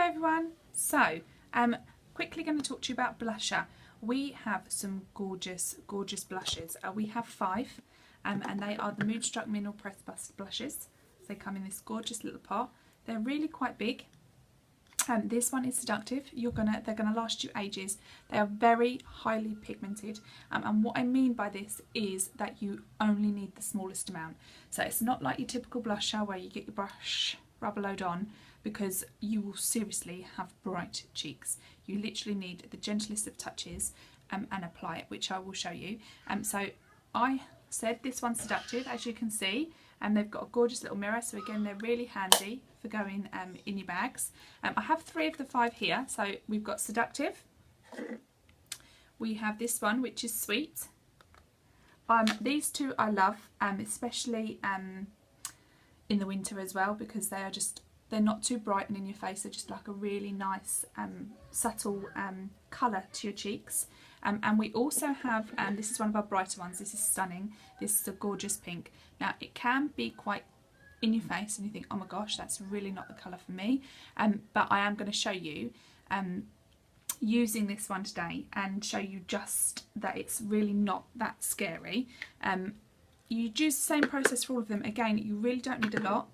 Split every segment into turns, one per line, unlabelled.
Hello everyone. So, quickly going to talk to you about blusher. We have some gorgeous blushes. We have 5, and they are the Moodstruck Mineral Press Bust blushes. So they come in this gorgeous little pot. They're really quite big. This one is seductive. They're gonna last you ages. They are very highly pigmented, and what I mean by this is that you only need the smallest amount. So it's not like your typical blusher where you get your brush, rub a load on, because you will seriously have bright cheeks. You literally need the gentlest of touches and apply it, which I will show you. So I said this one's seductive, as you can see, and they've got a gorgeous little mirror, so again they're really handy for going in your bags. I have 3 of the 5 here. So we've got seductive, we have this one which is sweet. These two I love, especially in the winter as well, because they're not too bright and in your face. They're just like a really nice subtle colour to your cheeks. And we also have, this is one of our brighter ones. This is stunning. This is a gorgeous pink. Now it can be quite in your face and you think, oh my gosh, that's really not the colour for me. But I am going to show you using this one today and show you just that it's really not that scary. You use the same process for all of them. Again, you really don't need a lot.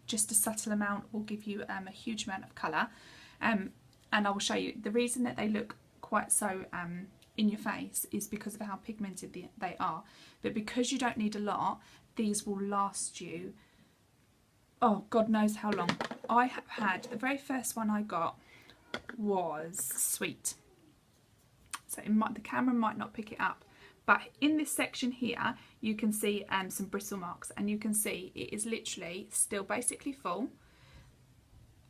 Just a subtle amount will give you a huge amount of colour. And I will show you the reason that they look quite so in your face is because of how pigmented they are. But because you don't need a lot, these will last you, oh, God knows how long. I have had, the very first one I got was sweet. So the camera might not pick it up, but in this section here you can see some bristle marks, and you can see it is literally still basically full.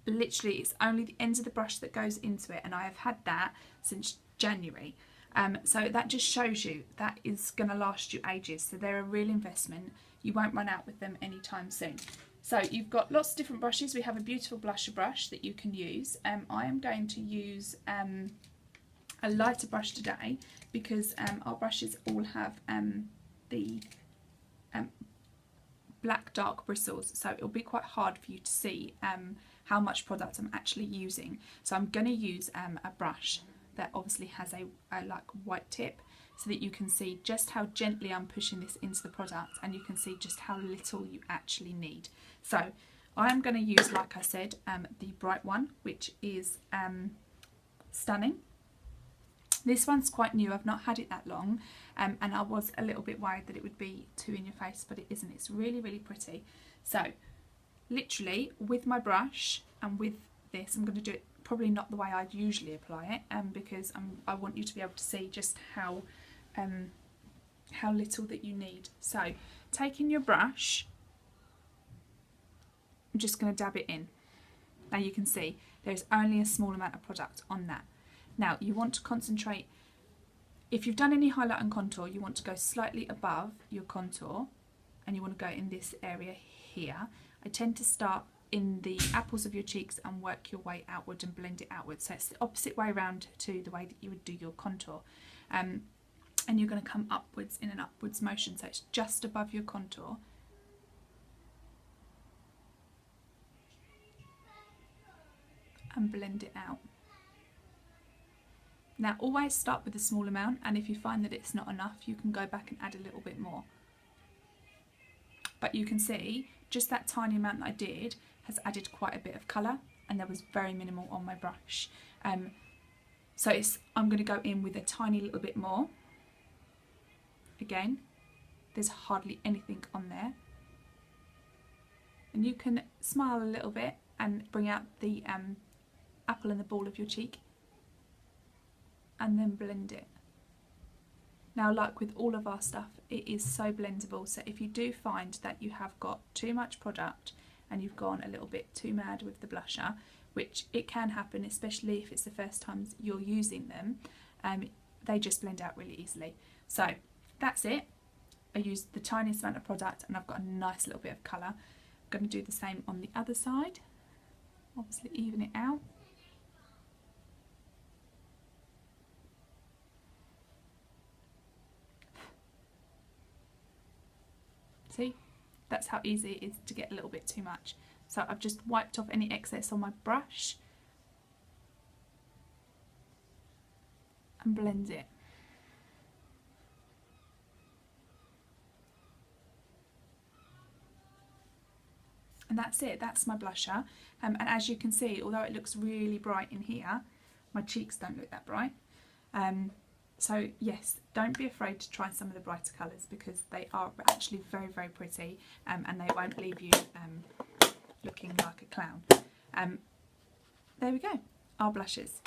Literally it's only the ends of the brush that goes into it, and I have had that since January. So that just shows you that is going to last you ages. So they're a real investment. You won't run out with them anytime soon. So you've got lots of different brushes. We have a beautiful blusher brush that you can use. I am going to use a lighter brush today because our brushes all have the black dark bristles, so it'll be quite hard for you to see how much product I'm actually using. So I'm going to use a brush that obviously has a like white tip, so that you can see just how gently I'm pushing this into the product, and you can see just how little you actually need. So I am going to use, like I said, the bright one, which is stunning. This one's quite new. I've not had it that long, and I was a little bit worried that it would be too in your face, but it isn't. It's really, really pretty. So literally with my brush and with this, I'm going to do it probably not the way I'd usually apply it, because I want you to be able to see just how little that you need. So taking your brush, I'm just going to dab it in. Now you can see there's only a small amount of product on that. Now you want to concentrate, if you've done any highlight and contour, you want to go slightly above your contour, and you want to go in this area here. I tend to start in the apples of your cheeks and work your way outward and blend it outward. So it's the opposite way around to the way that you would do your contour. And you're going to come upwards in an upwards motion, so it's just above your contour. And blend it out. Now always start with a small amount, and if you find that it's not enough, you can go back and add a little bit more. But you can see just that tiny amount that I did has added quite a bit of colour, and there was very minimal on my brush. So I'm going to go in with a tiny little bit more. Again, there's hardly anything on there. And you can smile a little bit and bring out the apple and the ball of your cheek, and then blend it. Now, like with all of our stuff, it is so blendable, so if you do find that you have got too much product and you've gone a little bit too mad with the blusher, which it can happen, especially if it's the first time you're using them, they just blend out really easily. So that's it. I used the tiniest amount of product and I've got a nice little bit of colour. I'm going to do the same on the other side, obviously even it out. See, that's how easy it is to get a little bit too much. So I've just wiped off any excess on my brush, and blend it. And that's it, that's my blusher. And as you can see, although it looks really bright in here, my cheeks don't look that bright. So yes, don't be afraid to try some of the brighter colours, because they are actually very, very pretty, and they won't leave you looking like a clown. There we go, our blushes.